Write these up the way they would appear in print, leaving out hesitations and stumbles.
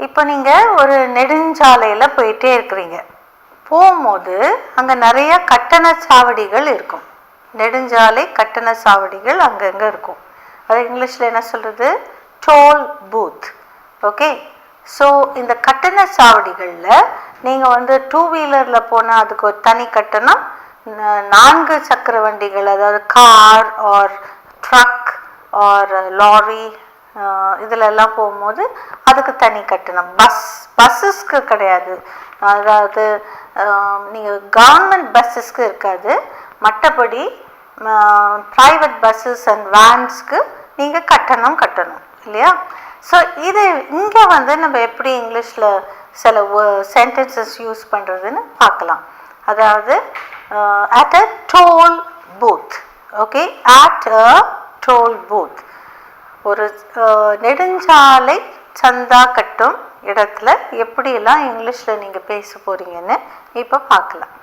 இப்போ நீங்கள் ஒரு நெடுஞ்சாலையில் போயிட்டே இருக்கிறீங்க. போகும்போது அங்கே நிறைய கட்டண சாவடிகள் இருக்கும். நெடுஞ்சாலை கட்டண சாவடிகள் அங்கங்கே இருக்கும். அது இங்கிலீஷில் என்ன சொல்கிறது? Toll booth. ஓகே. ஸோ இந்த கட்டண சாவடிகளில் நீங்கள் வந்து 2 வீலரில் போனால் அதுக்கு ஒரு தனி கட்டணம், 4 சக்கர வண்டிகள் அதாவது car or truck or lorry இதிலெல்லாம் போகும்போது அதுக்கு தனி கட்டணம். பஸ்ஸஸ்க்கு கிடையாது. அதாவது நீங்கள் கவர்மெண்ட் பஸ்ஸஸ்க்கு இருக்காது. மற்றபடி ப்ரைவேட் பஸ்ஸஸ் அண்ட் வேன்ஸ்க்கு நீங்கள் கட்டணம் கட்டணும் இல்லையா? ஸோ இது இங்கே வந்து நம்ம எப்படி இங்கிலீஷில் சில சென்டென்சஸ் யூஸ் பண்ணுறதுன்னு பார்க்கலாம். அதாவது at a toll booth. Okay, at a toll booth. ஒரு நெடுஞ்சாலை சந்தா கட்டும் இடத்துல எப்படியெல்லாம் இங்கிலீஷில் நீங்கள் பேச போகிறீங்கன்னு இப்போ பார்க்கலாம்.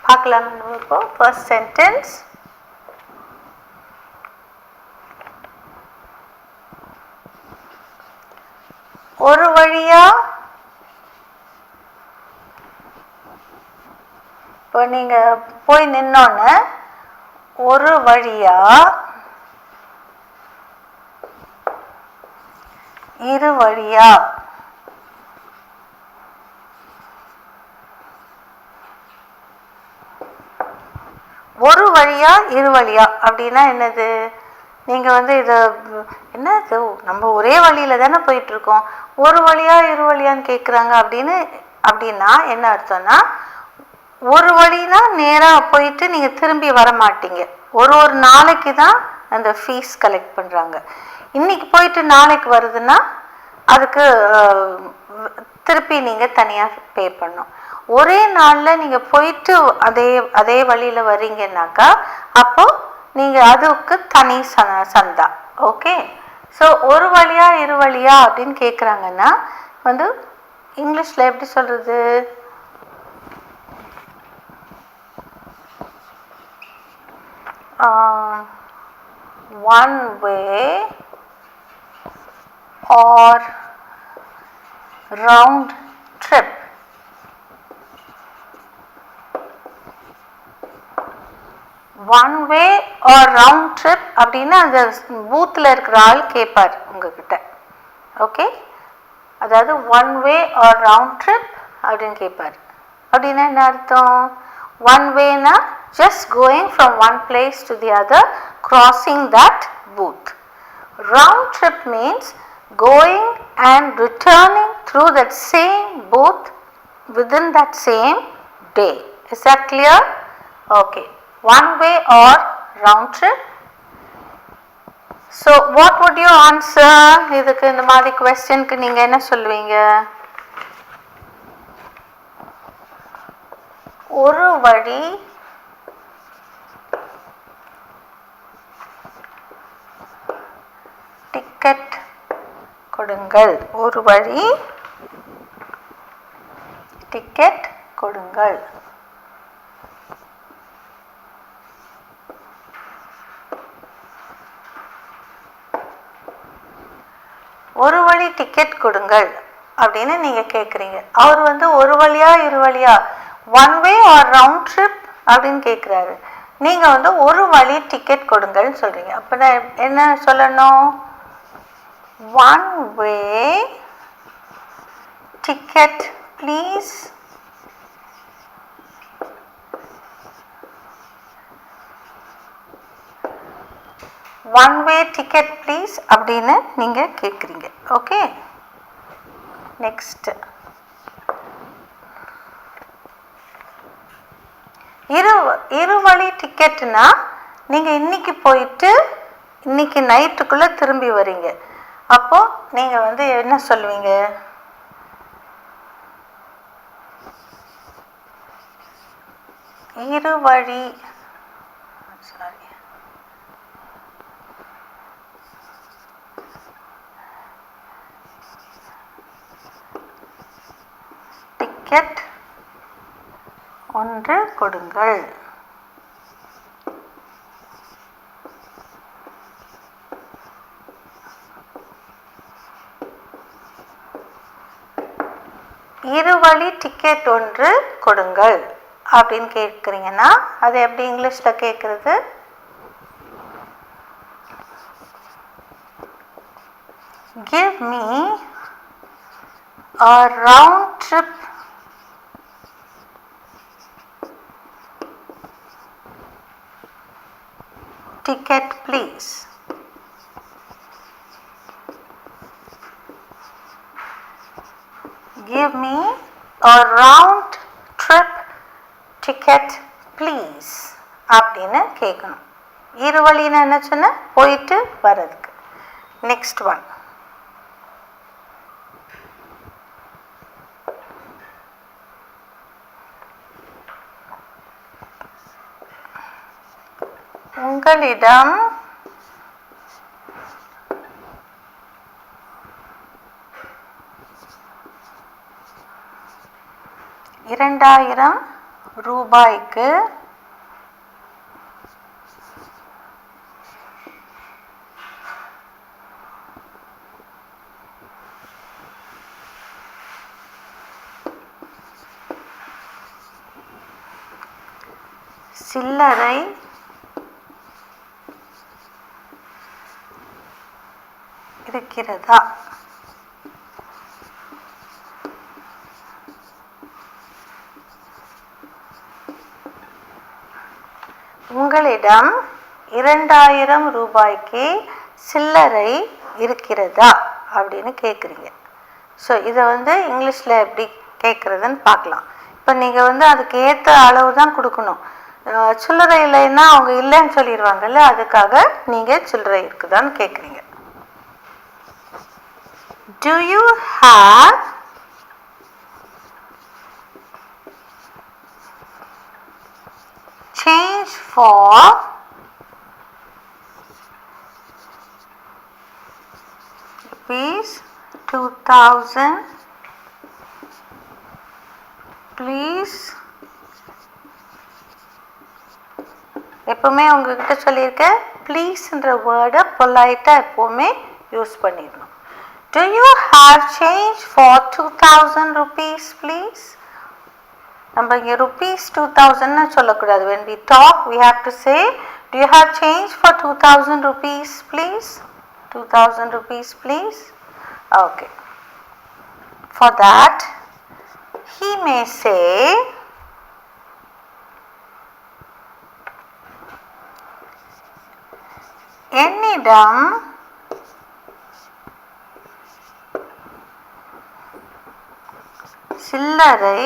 பார்க்கலாம். இப்போ ஃபர்ஸ்ட் சென்டென்ஸ். ஒரு வழியா இப்போ நீங்க போய் நின்னோன்னு ஒரு வழியா இரு வழியா ஒரு வழியா இரு வழியா அப்படின்னா என்னது? நீங்கள் வந்து இதை என்னது நம்ம ஒரே வழியில் தானே போயிட்டுருக்கோம், ஒரு வழியா இரு வழியான்னு கேட்குறாங்க அப்படின்னா என்ன அர்த்தம்னா, ஒரு வழினா நேராக போயிட்டு நீங்கள் திரும்பி வர மாட்டீங்க. ஒரு நாளைக்கு தான் அந்த ஃபீஸ் கலெக்ட் பண்ணுறாங்க. இன்றைக்கி போயிட்டு நாளைக்கு வருதுன்னா அதுக்கு திருப்பி நீங்கள் தனியாக பே பண்ணணும். ஒரே நாளில் நீங்கள் போயிட்டு அதே வழியில் வரீங்கன்னாக்கா அப்போது நீங்கள் அதுக்கு தனி சந்தா. ஓகே. ஸோ ஒரு வழியா இரு வழியா அப்படின்னு கேட்குறாங்கன்னா வந்து இங்கிலீஷில் எப்படி சொல்கிறது? One way or round trip. One way or round trip அப்படின்னா அந்த பூத்தில் இருக்கிற ஆள் கேட்பார் உங்ககிட்ட. ஓகே. அதாவது one way or round trip அப்படின்னு கேட்பார். அப்படின்னா என்ன அர்த்தம்? ஒன் வேனா just going from one place to the other, crossing that booth. Round trip means going and returning through that same booth within that same day. Is that clear? Okay. One way or round trip. So what would you answer? இதுக்கு இந்த மாதிரி questionக்கு நீங்க என்ன சொல்லுவீங்க? ஒரு வழி ticket கொடுங்கள். ஒரு வழி டிக்கெட் கொடுங்கள். ஒரு வழி டிக்கெட் கொடுங்கள் அப்படின்னு நீங்க கேட்குறீங்க. அவர் வந்து ஒரு வழியா இரு வழியா one way or round trip அப்படின்னு கேட்குறாரு. நீங்க வந்து ஒரு வழி டிக்கெட் கொடுங்கள்னு சொல்றீங்க. அப்படின்னா என்ன சொல்லணும்? One way ticket please. One way ticket please அப்படின்னு நீங்க கேட்குறீங்க. ஓகே. நெக்ஸ்ட், இரு வழி டிக்கெட்னா நீங்க இன்னைக்கு போயிட்டு இன்னைக்கு நைட்டுக்குள்ள திரும்பி வரீங்க. அப்போ நீங்க வந்து என்ன சொல்லுவீங்க? இரு வழி டிக்கெட் ஒன்று கொடுங்கள். இருவழி டிக்கெட் ஒன்று கொடுங்கள் அப்படின்னு கேட்குறீங்கன்னா அது எப்படி இங்கிலீஷில் கேட்குறது? Give me a round trip ticket please. Give me a round trip ticket please அப்படின்னு கேட்கணும். இருவழின்னு என்ன சொன்ன? போயிட்டு வர்றதுக்கு. Next one. உங்களிடம் ரூபாய்க்கு சில்லறை இருக்கிறதா? உங்களிடம் 2000 ரூபாய்க்கு சில்லறை இருக்கிறதா அப்படின்னு கேட்குறீங்க. ஸோ இதை இங்கிலீஷில் எப்படி கேட்குறதுன்னு பார்க்கலாம். இப்போ நீங்கள் அதுக்கு ஏற்ற அளவு தான் கொடுக்கணும். சில்லறை இல்லைன்னா அவங்க இல்லைன்னு சொல்லிடுவாங்கல்ல, அதுக்காக நீங்கள் சில்லறை இருக்குதான்னு கேட்குறீங்க. Do you have change for rupees 2000 please? எப்பவுமே உங்ககிட்ட சொல்லியிருக்கேன், ப்ளீஸ்ன்ற வேர்டை பொலைட்டாக எப்போவுமே யூஸ் பண்ணிடணும். Do you have change for 2000 rupees please? நம்ம இங்கே rupees 2000 சொல்லக்கூடாது. When we talk we have to say, do you have change for 2000 rupees please? 2000 rupees please. Okay. For that he may say, என்னிடம் சில்லறை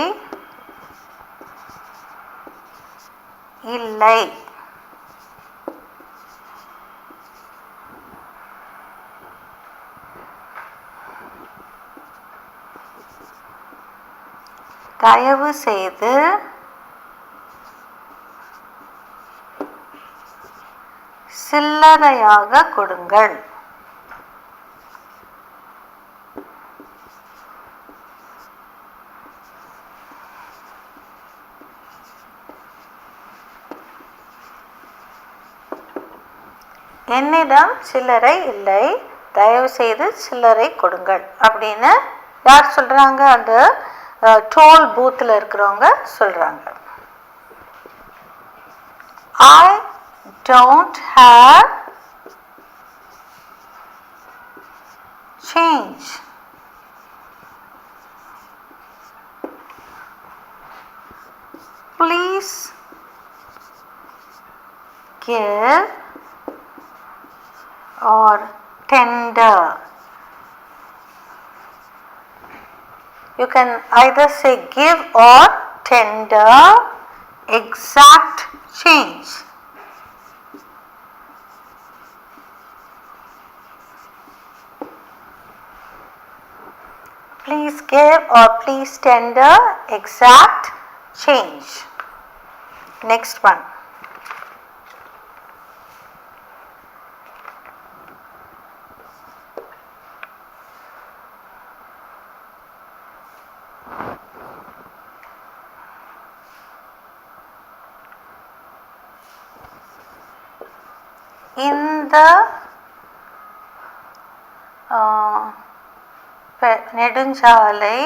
இல்லை. தயவு செய்து சில்லறையாக கொடுங்கள். என்னிடம் சில்லறை இல்லை, தயவு செய்து சில்லறை கொடுங்கள் அப்படின்னு யார் சொல்றாங்க? அந்த டோல் பூத்தில் இருக்கிறவங்க சொல்றாங்க. I don't have change. Please give or tender. You can either say give or tender exact change. Please give or please tender exact change. Next one. இந்த நெடுஞ்சாலை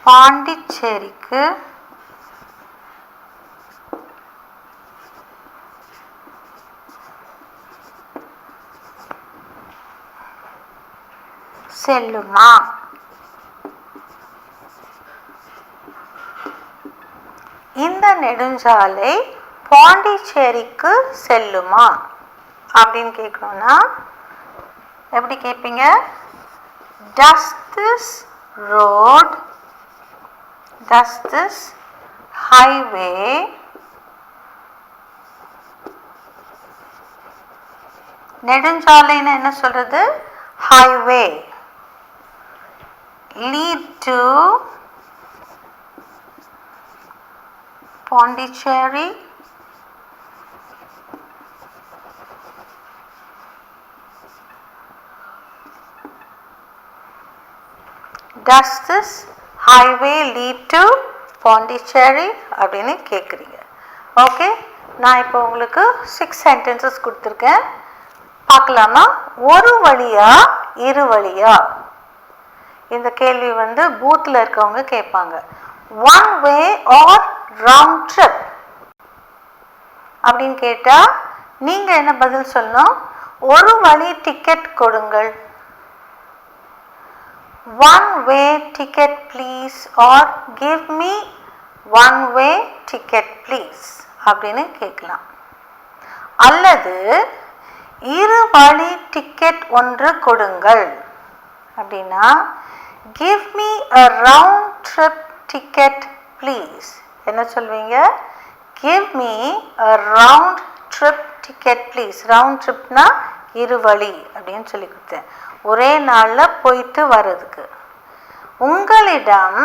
பாண்டிச்சேரிக்கு செல்லுமா? இந்த நெடுஞ்சாலை பாண்டிச்சேரிக்கு செல்லுமா அப்படின்னு கேட்கணும்னா எப்படி கேட்பீங்க? Does this highway நெடுஞ்சாலைன்னு என்ன சொல்றது? highway lead to Pondicherry? Does this highway lead to Pondicherry அப்படின்னு கேட்குறீங்க. ஓகே, நான் இப்போ உங்களுக்கு 6 சென்டென்சஸ் கொடுத்துருக்கேன். பார்க்கலாமா? ஒரு வழியா இரு வழியா? இந்த கேள்வி வந்து பூத்தில் இருக்கவங்க கேட்பாங்க. One way or round trip அப்படின்னு கேட்டால் நீங்கள் என்ன பதில் சொல்லணும்? ஒரு வழி டிக்கெட் கொடுங்கள். One way ticket please or give me one way ticket please அப்படின்னு கேட்கலாம். அல்லது இரு வழி டிக்கெட் ஒன்று கொடுங்கள் அப்படின்னா give me a round trip ticket please. என்ன சொல்வீங்க? give me a round trip ticket please. round tripனா இரு வழி அப்படின்னு சொல்லி கொடுத்தேன். ஒரே நாளில் போயிட்டு வர்றதுக்கு. உங்களிடம்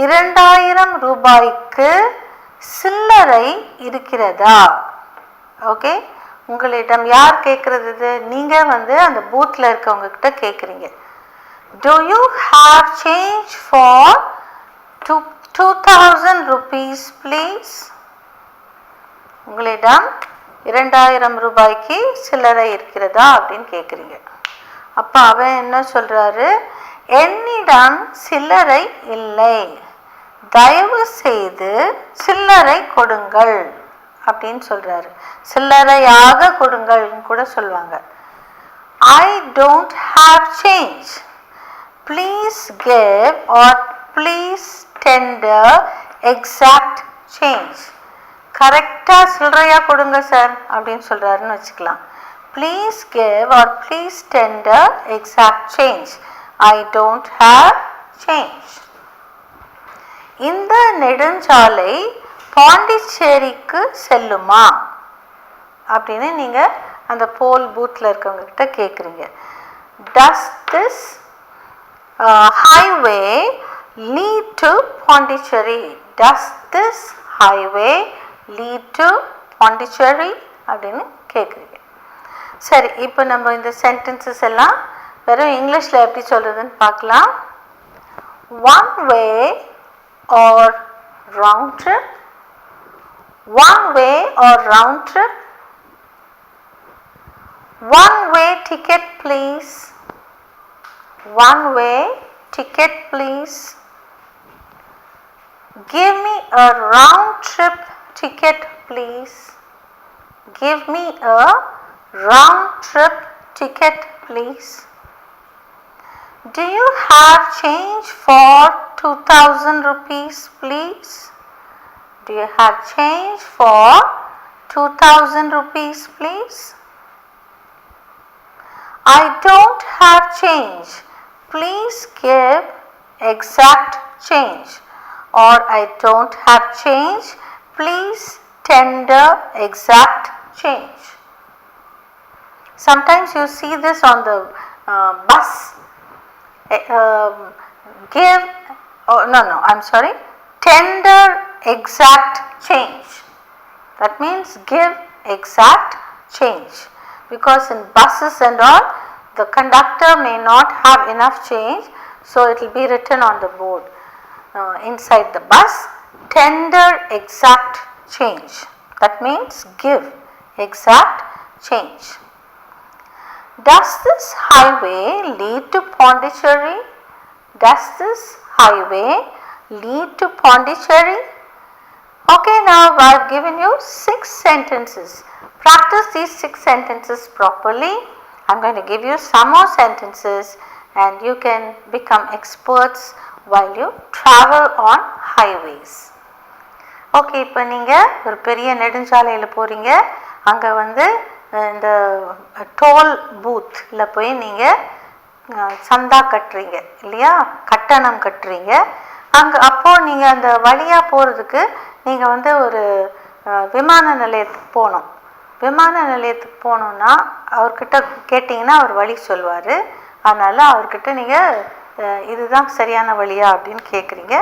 2000 ரூபாய்க்கு சில்லறை இருக்கிறதா? ஓகே, உங்களிடம் யார் கேட்குறது? நீங்கள் வந்து அந்த பூத்தில் இருக்கவங்க கிட்ட கேட்குறீங்க. Do you have change for 2000 rupees please? உங்களிடம் 2000 ரூபாய்க்கு சில்லறை இருக்கிறதா அப்படின்னு கேட்குறீங்க. அப்போ அவன் என்ன சொல்கிறாரு? என்னிடம் சில்லறை இல்லை, தயவு செய்து சில்லறை கொடுங்கள் அப்படின்னு சொல்கிறாரு. சில்லறையாக கொடுங்கள்னு கூட சொல்லுவாங்க. I don't have change, please give or please tender exact change. கரெக்டாக சில்லறையாக கொடுங்க சார் அப்படின்னு சொல்கிறாருன்னு வச்சுக்கலாம். Please give or please tender exact change. I don't have change. இந்த நெடுஞ்சாலை பாண்டிச்சேரிக்கு செல்லுமா அப்படின்னு நீங்கள் அந்த போல் பூத்தில் இருக்கவங்க கிட்ட கேட்குறீங்க. Does this highway lead to Pondicherry? Does this highway lead to Pondicherry அப்படின்னு கேட்குறீங்க. சரி, இப்போ நம்ம இந்த சென்டென்சஸ் எல்லாம் வெறும் இங்கிலீஷில் எப்படி சொல்கிறதுன்னு பார்க்கலாம். One way or round trip. One way or round trip. One way ticket please. One way ticket please. Give me a round trip ticket please. Give me a round trip ticket please. Do you have change for 2000 rupees please? Do you have change for 2000 rupees please? I don't have change, please give exact change. Or I don't have change, please tender exact change. Sometimes you see this on the bus. Give, oh, no, I'm sorry, tender exact change. That means give exact change. Because in buses and all, The conductor may not have enough change, so it will be written on the board inside the bus. Tender exact change. That means give exact change. Does this highway lead to Pondicherry? Does this highway lead to Pondicherry? Okay, now I have given you 6 sentences. Practice these 6 sentences properly. I am going to give you some more sentences and you can become experts while you travel on highways. Okay, இப்போ நீங்கள் ஒரு பெரிய நெடுஞ்சாலையில் போகிறீங்க. அங்கே வந்து இந்த toll பூத்தில் போய் நீங்கள் சந்தா கட்டுறீங்க இல்லையா, கட்டணம் கட்டுறீங்க. அப்போது நீங்கள் அந்த வழியாக போகிறதுக்கு நீங்கள் வந்து ஒரு விமான நிலையத்துக்கு போகணும். விமான நிலையத்துக்கு போகணுன்னா அவர்கிட்ட கேட்டிங்கன்னா அவர் வழி சொல்வார். அதனால் அவர்கிட்ட நீங்கள் இதுதான் சரியான வழியா அப்படின்னு கேட்குறீங்க.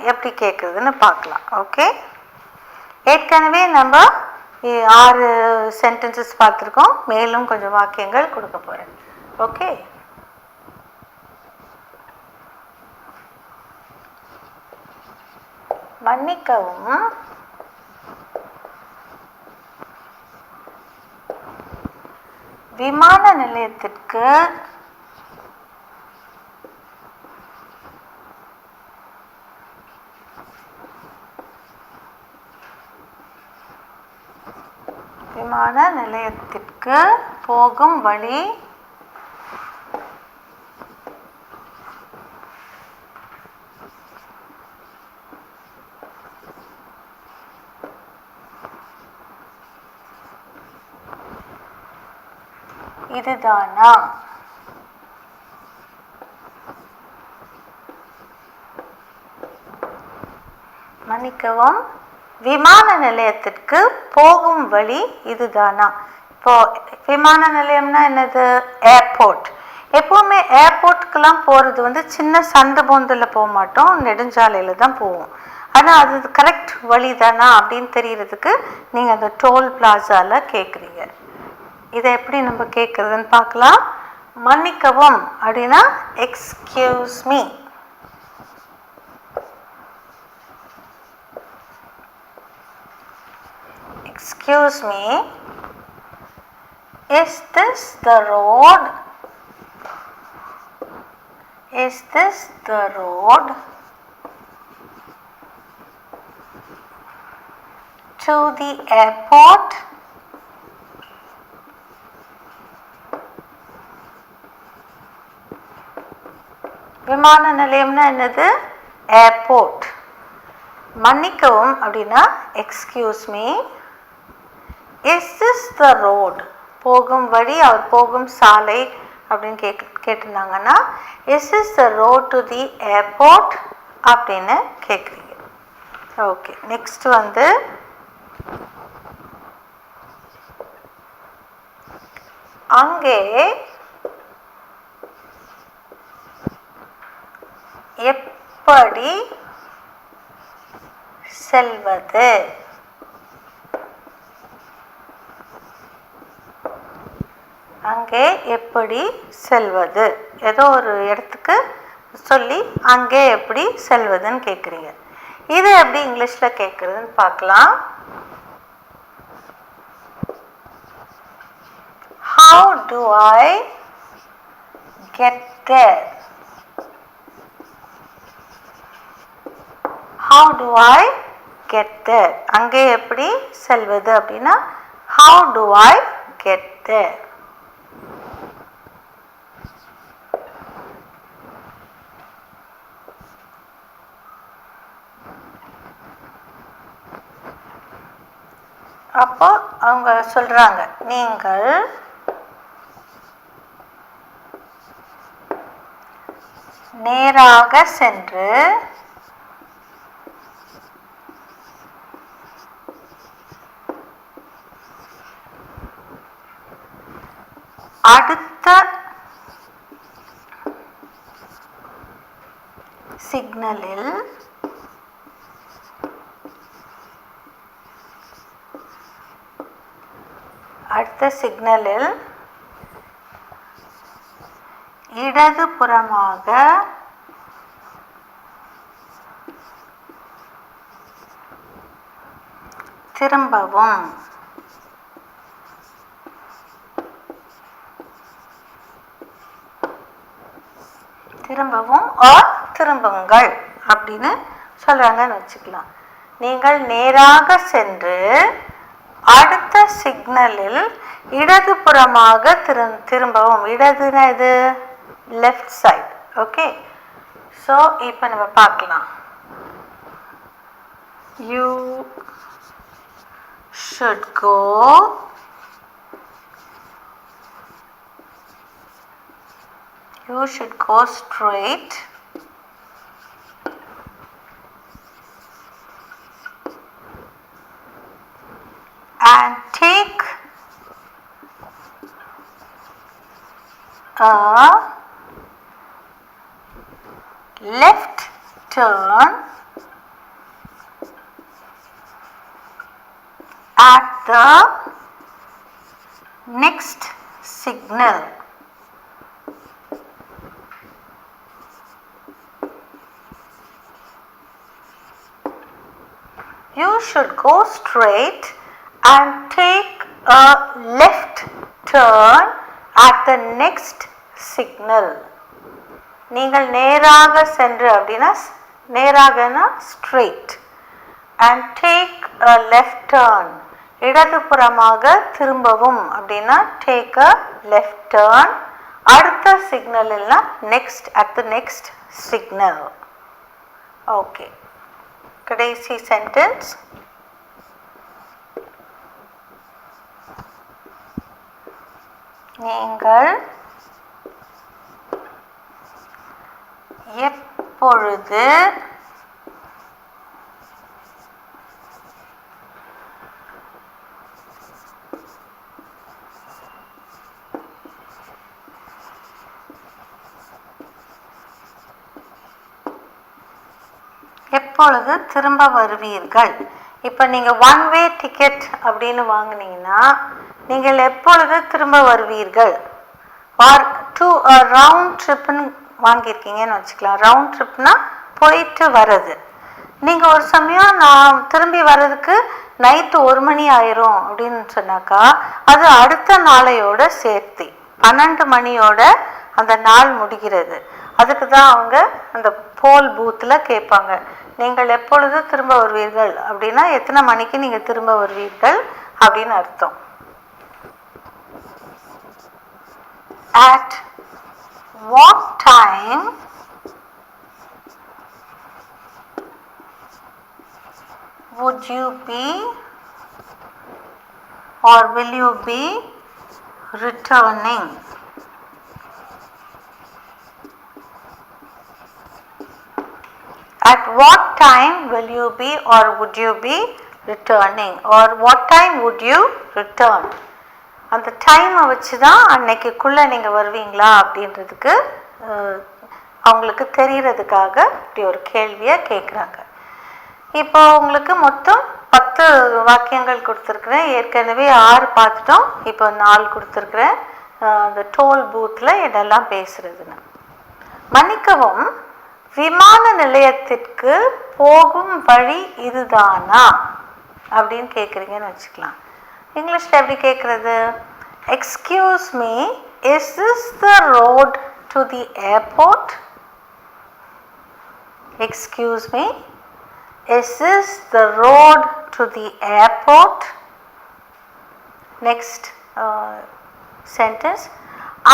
எப்படி கேட்குறதுன்னு பார்க்கலாம். ஓகே, ஏற்கனவே நம்ம 6 சென்டென்சஸ் பார்த்துருக்கோம். மேலும் கொஞ்சம் வாக்கியங்கள் கொடுக்க போகிறேன். ஓகே, மன்னிக்கவும், விமான நிலையத்திற்கு போகும் வழி இதுதானா? மன்னிக்கவும், விமான நிலையத்திற்கு போகும் வழி இதுதானா? இப்போ விமான நிலையம்னா என்னது? ஏர்போர்ட். எப்போவுமே ஏர்போர்ட்டுக்கெல்லாம் போகிறது வந்து சின்ன சந்து பொந்தில் போக மாட்டோம், நெடுஞ்சாலையில் தான் போவோம். ஆனால் அது கரெக்ட் வழி தானா அப்படின்னு தெரியறதுக்கு நீங்கள் அந்த டோல் பிளாசாவில் கேட்குறீங்க. இதை எப்படி நம்ம கேட்குறதுன்னு பார்க்கலாம். மன்னிக்கவும் அப்படின்னா excuse me. Excuse me, is this the road? Is this the road to the airport? விமான நிலையம்னா என்னது? ஏர்போர்ட். மன்னிக்கவும் அப்படின்னா excuse me. Is this the road? போகும் வழி, அவர் போகும் சாலை அப்படின்னு கேட்டிருந்தாங்கன்னா is this the road to the airport அப்படின்னு கேட்குறீங்க. ஓகே, நெக்ஸ்ட் வந்து அங்கே எப்படி செல்வது? அங்கே எப்படி செல்வது? ஏதோ ஒரு இடத்துக்கு சொல்லி அங்கே எப்படி செல்வதுன்னு கேட்குறீங்க. இது எப்படி இங்கிலீஷில் கேட்குறதுன்னு பார்க்கலாம். How do I get there? How do I get there? அங்கே எப்படி செல்வது அப்படின்னா how do I get there? அப்போ அவங்க சொல்றாங்க, நீங்கள் நேராக சென்று அடுத்த சிக்னலில் இடதுபுறமாக திரும்பவும். திரும்பவும் ஆர் திரும்புங்கள் அப்படின்னு சொல்றாங்கன்னு வச்சுக்கலாம். நீங்கள் நேராக சென்று அடுத்த சிக்னலில் இடதுபுறமாக திரும்பவும். இடதுனா இது லெஃப்ட் சைடு. ஓகே, ஸோ இப்போ நம்ம பார்க்கலாம். You should go straight and take a left turn at the next signal. You should go straight and take a left turn at the next signal. நீங்கள் நேராக சென்று அப்படின்னா நேராகனா straight and take a left turn. இடதுபுறமாக திரும்பவும் அப்படின்னா take a left turn. அடுத்த signal இல்லைனா next at the next signal. Okay, கடைசி சென்டென்ஸ். நீங்கள் எப்பொழுது எப்பொழுது திரும்ப வருவீர்கள்? இப்போ நீங்கள் ஒன் வே டிக்கெட் அப்படின்னு வாங்கினீங்கன்னா நீங்கள் எப்பொழுது திரும்ப வருவீர்கள்? ஆர் டூ ரவுண்ட் ட்ரிப்புன்னு வாங்கியிருக்கீங்கன்னு வச்சுக்கலாம். ரவுண்ட் ட்ரிப்னா போயிட்டு வர்றது. நீங்கள் ஒரு சமயம் நான் திரும்பி வர்றதுக்கு நைட்டு 1 மணி ஆயிரும் அப்படின்னு சொன்னாக்கா அது அடுத்த நாளையோட சேர்த்து 12 மணியோட அந்த நாள் முடிகிறது. அதுக்கு தான் அவங்க அந்த போல் பூத்தில் கேட்பாங்க, நீங்கள் எப்பொழுது திரும்ப வருவீர்கள் அப்படின்னா எத்தனை மணிக்கு நீங்கள் திரும்ப வருவீர்கள் அப்படின்னு அர்த்தம். At what time would you be or will you be returning? At what time will you be or would you be returning? Or what time would you return? அந்த டைமை வச்சு தான் அன்னைக்குள்ளே நீங்கள் வருவீங்களா அப்படின்றதுக்கு அவங்களுக்கு தெரிகிறதுக்காக இப்படி ஒரு கேள்வியை கேட்குறாங்க. இப்போ உங்களுக்கு மொத்தம் 10 வாக்கியங்கள் கொடுத்துருக்குறேன். ஏற்கனவே 6 பார்த்துட்டோம். இப்போ 4 கொடுத்துருக்குறேன். அந்த டோல் பூத்தில் என்னெல்லாம் பேசுறதுன்னு. மன்னிக்கவும், விமான நிலையத்திற்கு போகும் வழி இதுதானா அப்படின்னு கேட்குறீங்கன்னு வச்சுக்கலாம். இங்கிலீஷில் எப்படி கேட்குறது? Excuse me, is this the road to the airport? Excuse me, is this the road to the airport? Next sentence,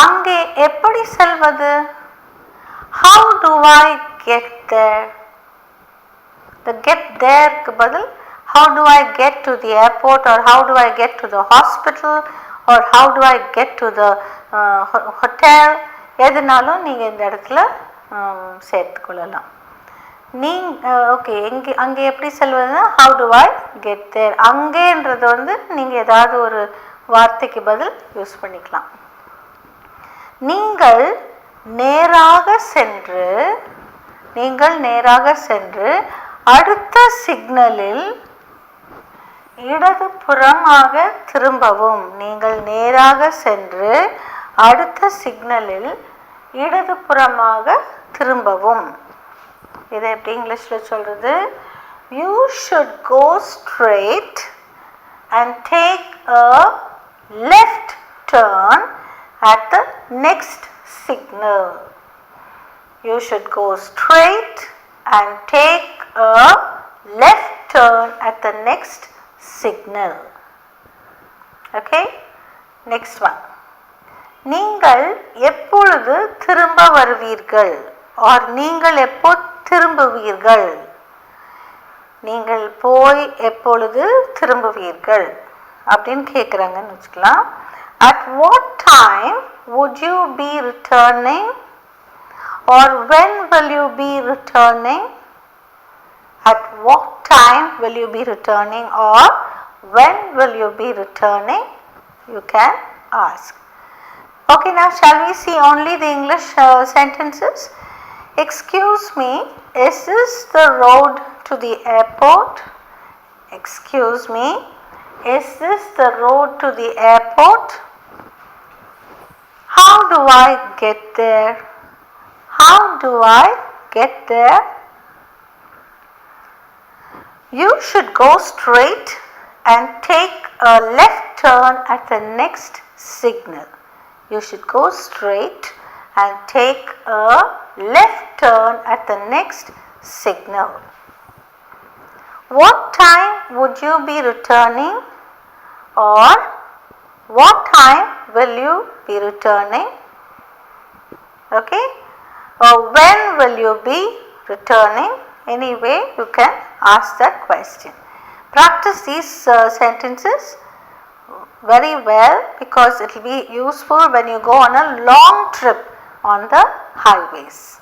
அங்கே எப்படி செல்வது? How do I get there? The get there க்கு பதில் how do I get to the airport or how do I get to the hospital or how do I get to the hotel? எதுனாலும் நீங்கள் இந்த இடத்துல சேர்த்துக்கொள்ளலாம். Okay, அங்கே எப்படி செல்வதுன்னா how do I get there? அங்கேன்றது வந்து நீங்கள் ஏதாவது ஒரு வார்த்தைக்கு பதில் யூஸ் பண்ணிக்கலாம். நீங்கள் நேராக சென்று அடுத்த சிக்னலில் இடதுபுறமாக திரும்பவும். நீங்கள் நேராக சென்று அடுத்த சிக்னலில் இடதுபுறமாக திரும்பவும். இதை எப்படி இங்கிலீஷில் சொல்கிறது? You should go straight and take a left turn at the next signal. You should go straight and take a left turn at the next signal. Okay? Next one. நீங்கள் எப்பொழுது திரும்ப வருவீர்கள்? or நீங்கள் எப்போ திரும்புவீர்கள்? நீங்கள் போய் எப்பொழுது திரும்புவீர்கள் அப்படின்னு கேட்குறாங்கன்னு வச்சுக்கலாம். At what time would you be returning? or when will you be returning? At what time will you be returning or when will you be returning? You can ask. Okay, now shall we see only the English sentences? Excuse me, is this the road to the airport? Excuse me, is this the road to the airport? How do I get there? How do I get there? You should go straight and take a left turn at the next signal. You should go straight and take a left turn at the next signal. What time would you be returning? or what time will you be returning? Okay, or when will you be returning? Anyway, you can ask that question. Practice these sentences very well because it will be useful when you go on a long trip on the highways.